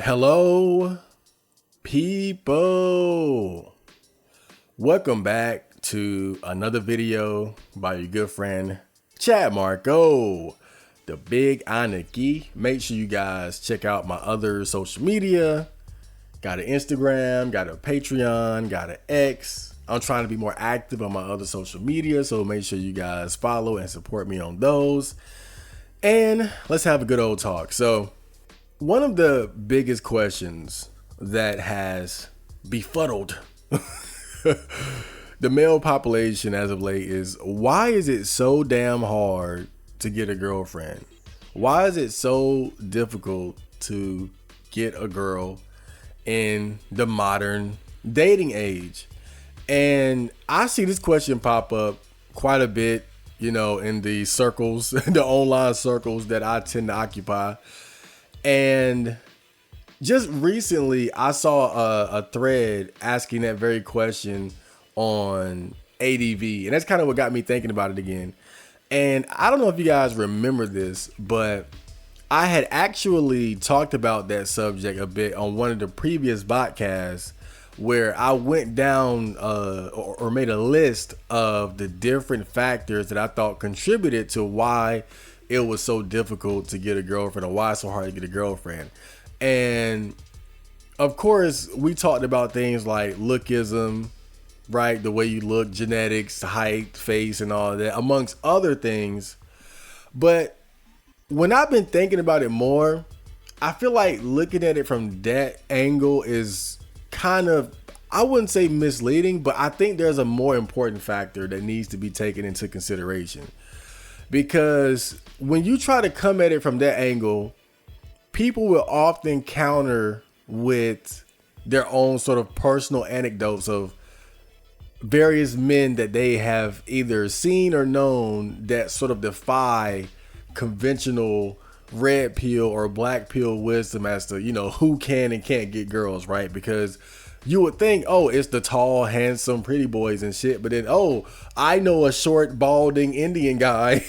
Hello, people. Welcome back to another video by your good friend, Chad Marco, the Big Anarchy. Make sure you guys check out my other social media. Got an Instagram, got a Patreon, got an X. I'm trying to be more active on my other social media, so make sure you guys follow and support me on those. And let's have a good old talk. So, one of the biggest questions that has befuddled the male population as of late is, why is it so damn hard to get a girlfriend? Why is it so difficult to get a girl in the modern dating age? And I see this question pop up quite a bit, in the circles, the online circles that I tend to occupy. And just recently, I saw a thread asking that very question on ADV. And that's kind of what got me thinking about it again. And I don't know if you guys remember this, but I had actually talked about that subject a bit on one of the previous podcasts, where I went down or made a list of the different factors that I thought contributed to why it was so difficult to get a girlfriend, or why it's so hard to get a girlfriend. And of course, we talked about things like lookism, right? The way you look, genetics, height, face, and all of that, amongst other things. But when I've been thinking about it more, I feel like looking at it from that angle is kind of, I wouldn't say misleading, but I think there's a more important factor that needs to be taken into consideration. Because when you try to come at it from that angle, people will often counter with their own sort of personal anecdotes of various men that they have either seen or known that sort of defy conventional red pill or black pill wisdom as to, who can and can't get girls, right? Because you would think, oh, it's the tall, handsome, pretty boys and shit. But then, oh, I know a short, balding Indian guy.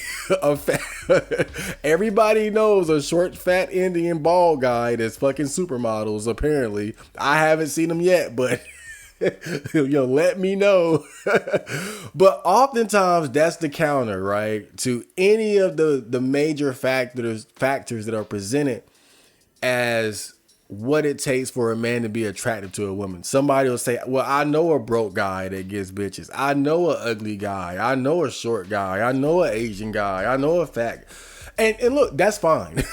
Everybody knows a short, fat Indian bald guy that's fucking supermodels, apparently. I haven't seen them yet, but let me know. But oftentimes that's the counter, right, to any of the major factors that are presented as what it takes for a man to be attractive to a woman. Somebody will say, well, I know a broke guy that gets bitches. I know an ugly guy. I know a short guy. I know an Asian guy. I know a fat. And look, that's fine.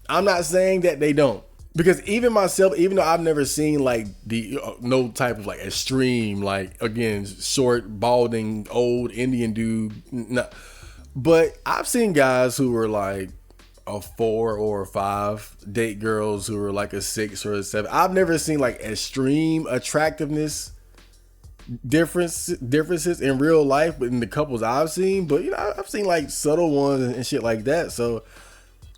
I'm not saying that they don't. Because even myself, even though I've never seen like the no type of like extreme, like, again, short, balding, old Indian dude. No. But I've seen guys who were like a 4 or a 5, date girls who were like a 6 or a 7. I've never seen like extreme attractiveness differences in real life, but in the couples I've seen. But I've seen like subtle ones and shit like that. So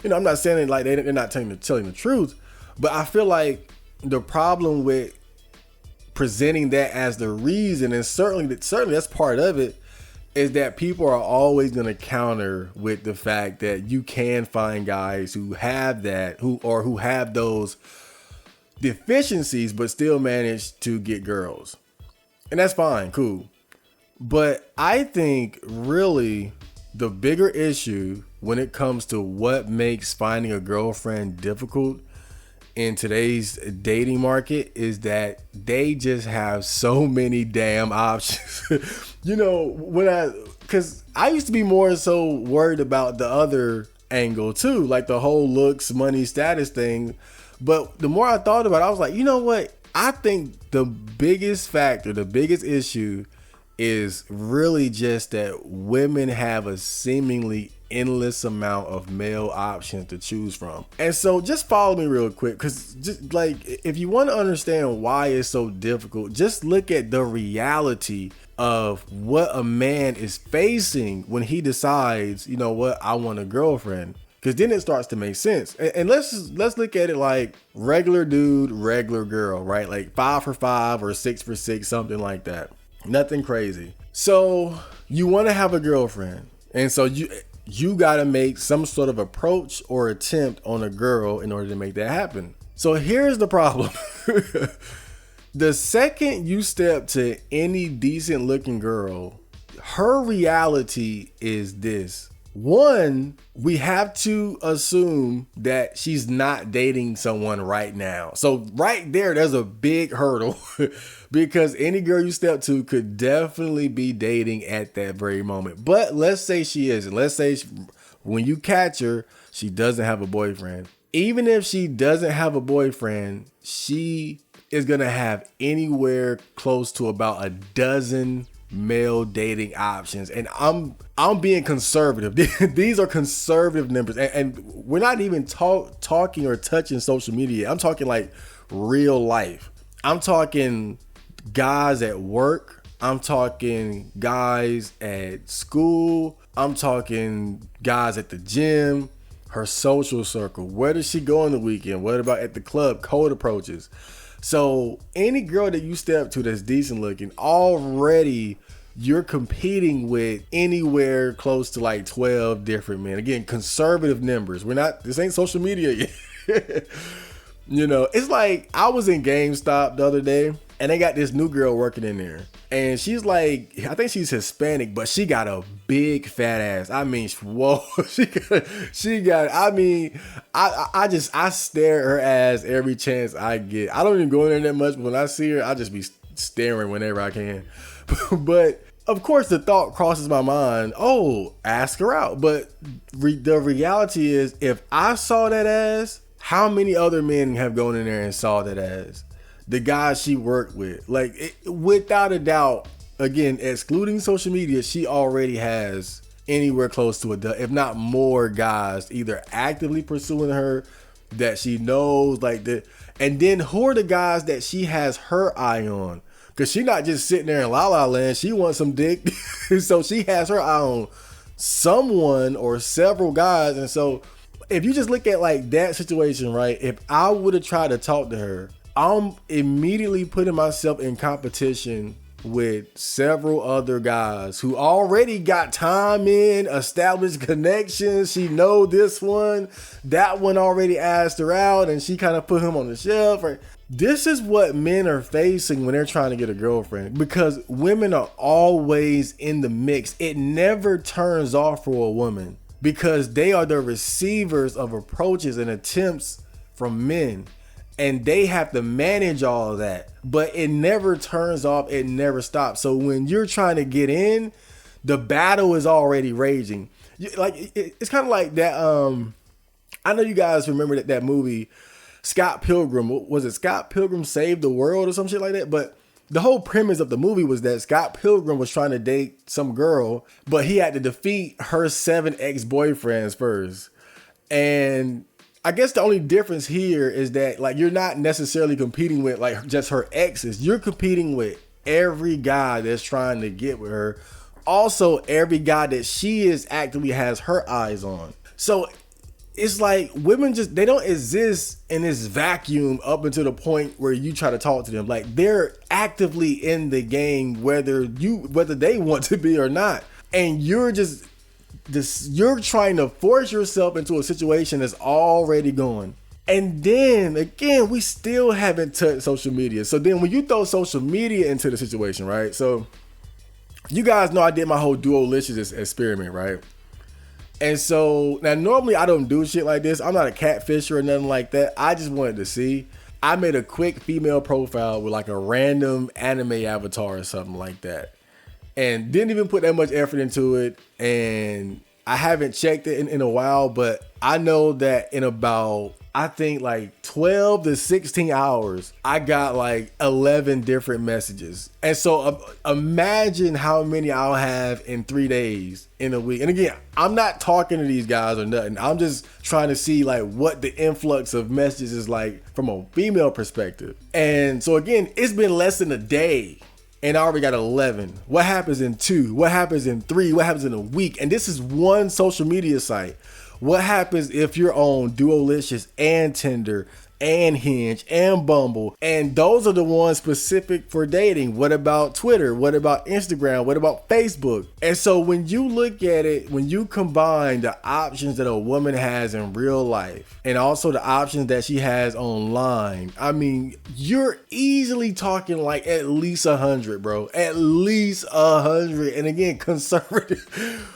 I'm not saying it like they're not telling the truth, but I feel like the problem with presenting that as the reason, and certainly that's part of it, is that people are always going to counter with the fact that you can find guys who have that, who have those deficiencies, but still manage to get girls. And that's fine, cool. But I think really the bigger issue when it comes to what makes finding a girlfriend difficult in today's dating market is that they just have so many damn options. Because I used to be more so worried about the other angle too, like the whole looks, money, status thing. But the more I thought about it, I was like, you know what? I think the biggest factor, the biggest issue is really just that women have a seemingly endless amount of male options to choose from. And so just follow me real quick, because just like, if you want to understand why it's so difficult, just look at the reality of what a man is facing when he decides, I want a girlfriend. Because then it starts to make sense. And let's look at it like regular dude, regular girl, right? Like 5 for 5 or 6 for 6, something like that. Nothing crazy. So you want to have a girlfriend. And so you got to make some sort of approach or attempt on a girl in order to make that happen. So here's the problem. The second you step to any decent looking girl, her reality is this. One, we have to assume that she's not dating someone right now. So right there's a big hurdle because any girl you step to could definitely be dating at that very moment. But let's say she isn't. Let's say when you catch her, she doesn't have a boyfriend. Even if she doesn't have a boyfriend, she is going to have anywhere close to about a dozen male dating options. And I'm being conservative. These are conservative numbers. And we're not even talking or touching social media. I'm talking like real life. I'm talking guys at work. I'm talking guys at school. I'm talking guys at the gym. Her social circle. Where does she go on the weekend? What about at the club? Cold approaches. So any girl that you step to that's decent looking, already you're competing with anywhere close to like 12 different men. Again, conservative numbers. This ain't social media yet. You know, it's like I was in GameStop the other day and they got this new girl working in there. And she's like, I think she's Hispanic, but she got a big fat ass. I mean, whoa, I stare at her ass every chance I get. I don't even go in there that much, but when I see her, I just be staring whenever I can. But of course the thought crosses my mind, oh, ask her out. But the reality is, if I saw that ass, how many other men have gone in there and saw that ass? The guys she worked with, without a doubt, again, excluding social media, she already has anywhere close to if not more guys either actively pursuing her that she knows and then who are the guys that she has her eye on? Because she not just sitting there in La La Land, she wants some dick. So she has her eye on someone or several guys. And so if you just look at like that situation, right? If I would have tried to talk to her, I'm immediately putting myself in competition with several other guys who already got time in, established connections. She know this one, that one already asked her out and she kind of put him on the shelf. Right? This is what men are facing when they're trying to get a girlfriend, because women are always in the mix. It never turns off for a woman because they are the receivers of approaches and attempts from men. And they have to manage all of that, but it never turns off. It never stops. So when you're trying to get in, the battle is already raging. It's kind of like that. I know you guys remember that movie, Scott Pilgrim. Was it Scott Pilgrim Saved the World or some shit like that? But the whole premise of the movie was that Scott Pilgrim was trying to date some girl, but he had to defeat her 7 ex-boyfriends first. And I guess the only difference here is that you're not necessarily competing with just her exes. You're competing with every guy that's trying to get with her. Also, every guy that she is actively has her eyes on. So it's like women they don't exist in this vacuum up until the point where you try to talk to them. They're actively in the game, whether they want to be or not. And you're trying to force yourself into a situation that's already going. And then again, we still haven't touched social media. So then when you throw social media into the situation, right? So you guys know I did my whole Duolicious experiment, right? And so now normally I don't do shit like this. I'm not a catfisher or nothing like that. I just wanted to see. I made a quick female profile with a random anime avatar or something like that. And didn't even put that much effort into it. And I haven't checked it in a while, but I know that in about, I think 12 to 16 hours, I got 11 different messages. And so imagine how many I'll have in 3 days in a week. And again, I'm not talking to these guys or nothing. I'm just trying to see what the influx of messages is like from a female perspective. And so again, it's been less than a day and I already got 11. What happens in 2? What happens in 3? What happens in a week? And this is one social media site. What happens if you're on Duolicious and Tinder and Hinge and Bumble, and those are the ones specific for dating? What about Twitter? What about Instagram? What about Facebook? And so when you look at it, when you combine the options that a woman has in real life and also the options that she has online, I mean, you're easily talking like at least 100, bro. At least 100. And again, conservative.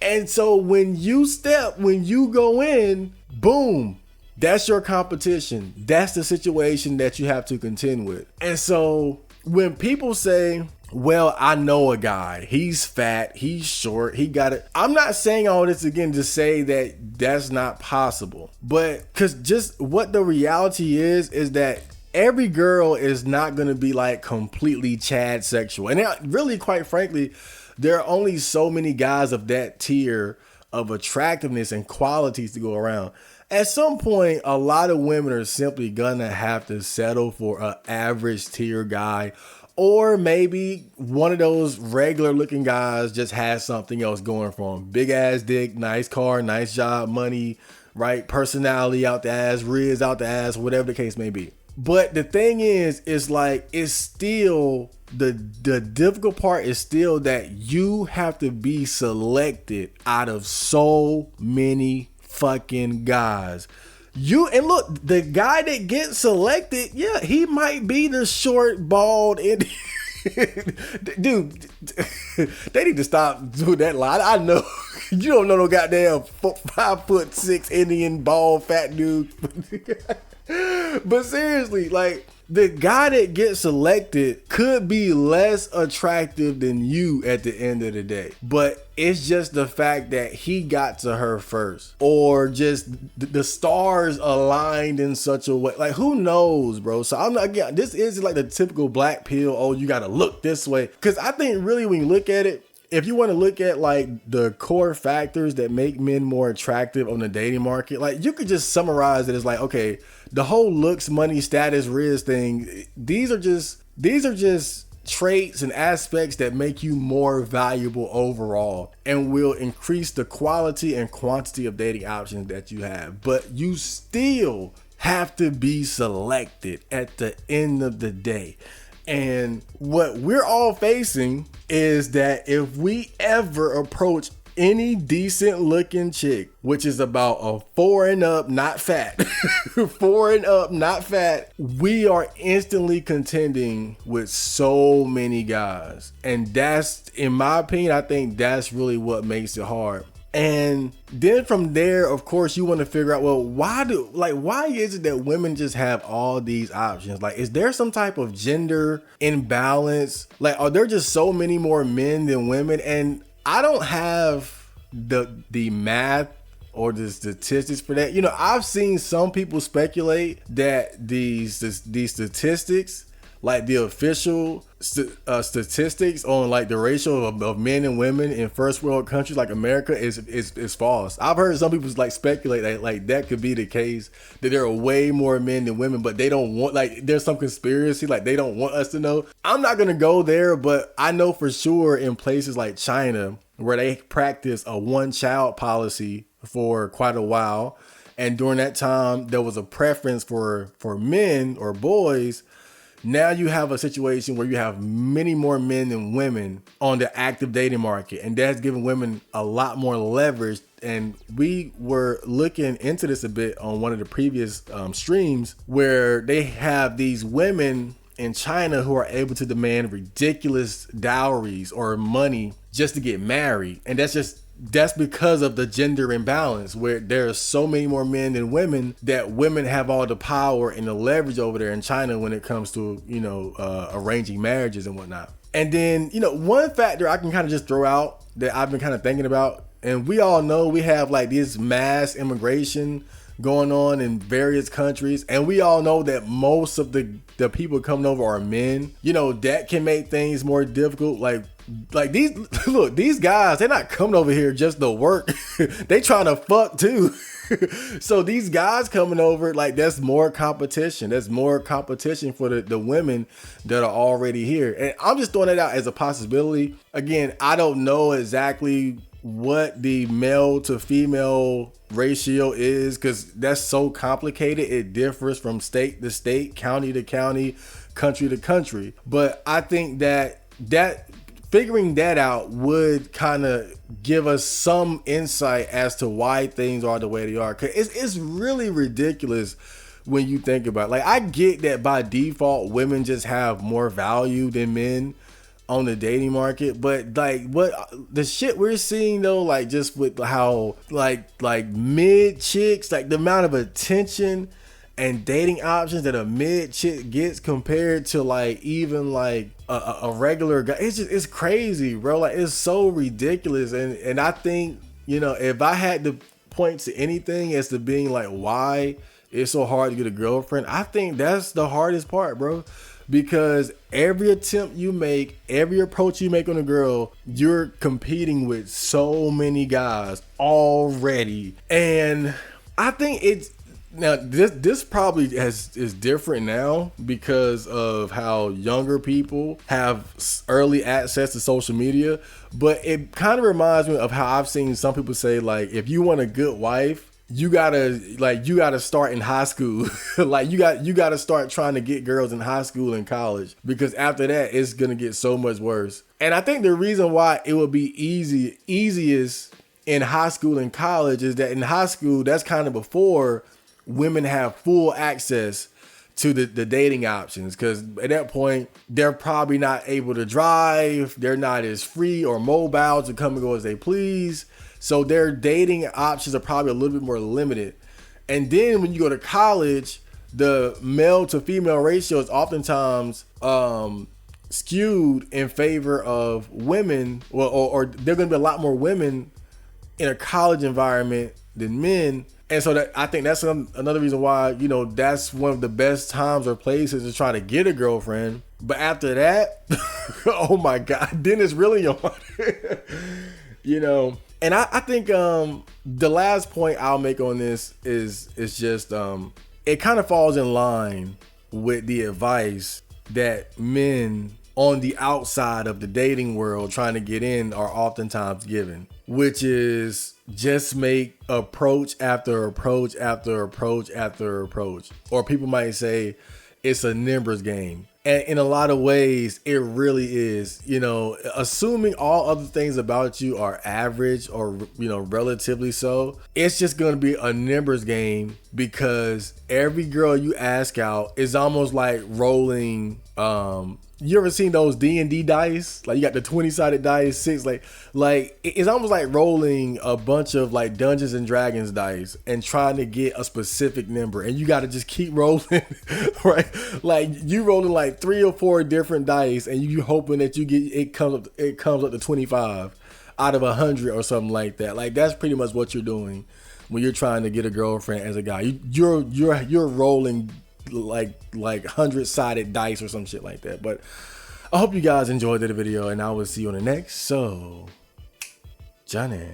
And so when you go in, boom, that's your competition. That's the situation that you have to contend with. And so when people say, well, I know a guy, he's fat, he's short, he got it. I'm not saying all this again to say that that's not possible, but because just what the reality is that every girl is not going to be like completely Chad sexual. And really, quite frankly, there are only so many guys of that tier of attractiveness and qualities to go around. At some point, a lot of women are simply gonna have to settle for an average tier guy, or maybe one of those regular looking guys just has something else going for him. Big ass dick, nice car, nice job, money, right? Personality out the ass, riz out the ass, whatever the case may be. But the thing is, it's like, it's still, the difficult part is still that you have to be selected out of so many fucking guys. And look, the guy that gets selected, yeah, he might be the short, bald Indian. Dude, they need to stop doing that line. I know you don't know no goddamn 5'6" Indian bald fat dude. But seriously, like, the guy that gets selected could be less attractive than you at the end of the day. But it's just the fact that he got to her first, or just the stars aligned in such a way. Like, who knows, bro? So I'm not, again, this is like the typical black pill. Oh, you got to look this way. Because I think really when you look at it, if you want to look at like the core factors that make men more attractive on the dating market, like you could just summarize it as like, okay, the whole looks, money, status, riz thing, these are just traits and aspects that make you more valuable overall and will increase the quality and quantity of dating options that you have. But you still have to be selected at the end of the day. And what we're all facing is that if we ever approach any decent looking chick, which is about a 4 and up, not fat, 4 and up, not fat, we are instantly contending with so many guys. And that's, in my opinion, I think that's really what makes it hard. And then from there, of course, you want to figure out, well, why is it that women just have all these options? Like, is there some type of gender imbalance? Like, are there just so many more men than women? And I don't have the math or the statistics for that. You know, I've seen some people speculate that these statistics, like the official statistics on like the ratio of men and women in first world countries like America is false. I've heard some people like speculate that like that could be the case, that there are way more men than women, but they don't want, like, there's some conspiracy, like they don't want us to know. I'm not gonna go there, but I know for sure in places like China, where they practice a one-child policy for quite a while, and during that time there was a preference for men or boys. Now you have a situation where you have many more men than women on the active dating market, and that's giving women a lot more leverage. And we were looking into this a bit on one of the previous streams, where they have these women in China who are able to demand ridiculous dowries or money just to get married. And that's because of the gender imbalance, where there are so many more men than women, that women have all the power and the leverage over there in China when it comes to, you know, arranging marriages and whatnot. And then, you know, one factor I can kind of just throw out that I've been kind of thinking about, and we all know we have like this mass immigration going on in various countries, and we all know that most of the people coming over are men. You know, that can make things more difficult. Like these guys, they're not coming over here just to work. They trying to fuck too. So these guys coming over, like, that's more competition. That's more competition for the women that are already here. And I'm just throwing it out as a possibility. Again, I don't know exactly what the male to female ratio is, because that's so complicated. It differs from state to state, county to county, country to country. But I think that figuring that out would kind of give us some insight as to why things are the way they are. Cause it's really ridiculous when you think about it. Like, I get that by default women just have more value than men on the dating market, but like what the shit we're seeing though, like just with how like mid chicks, like the amount of attention and dating options that a mid chick gets compared to like even like a regular guy, it's crazy, bro. Like, it's so ridiculous. And I think, you know, if I had to point to anything as to being like why it's so hard to get a girlfriend, I think that's the hardest part, bro. Because every attempt you make, every approach you make on a girl, you're competing with so many guys already. And I think it's, now this probably is different now because of how younger people have early access to social media. But it kind of reminds me of how I've seen some people say, like, if you want a good wife, you gotta start in high school. Like, you gotta start trying to get girls in high school and college, because after that it's gonna get so much worse. And I think the reason why it would be easiest in high school and college is that in high school, that's kind of before women have full access to the dating options, because at that point they're probably not able to drive, they're not as free or mobile to come and go as they please. So their dating options are probably a little bit more limited. And then when you go to college, the male to female ratio is oftentimes skewed in favor of women. Well, or there are going to be a lot more women in a college environment than men. And so I think that's another reason why, you know, that's one of the best times or places to try to get a girlfriend. But after that, oh my God, then it's really on. You know. And I think the last point I'll make on this is just it kind of falls in line with the advice that men on the outside of the dating world trying to get in are oftentimes given, which is just make approach after approach after approach after approach. Or people might say it's a numbers game. And in a lot of ways, it really is. You know, assuming all other things about you are average or, you know, relatively so, it's just going to be a numbers game, because every girl you ask out is almost like rolling. You ever seen those D&D dice? Like, you got the 20-sided dice, 6, like it's almost like rolling a bunch of like Dungeons and Dragons dice and trying to get a specific number, and you got to just keep rolling, right? Like, you rolling like 3 or 4 different dice, and you hoping that you get it comes up to 25 out of 100 or something like that. Like, that's pretty much what you're doing when you're trying to get a girlfriend as a guy. You're rolling like 100-sided dice or some shit like that. But I hope you guys enjoyed the video, and I will see you on the next. So, Johnny.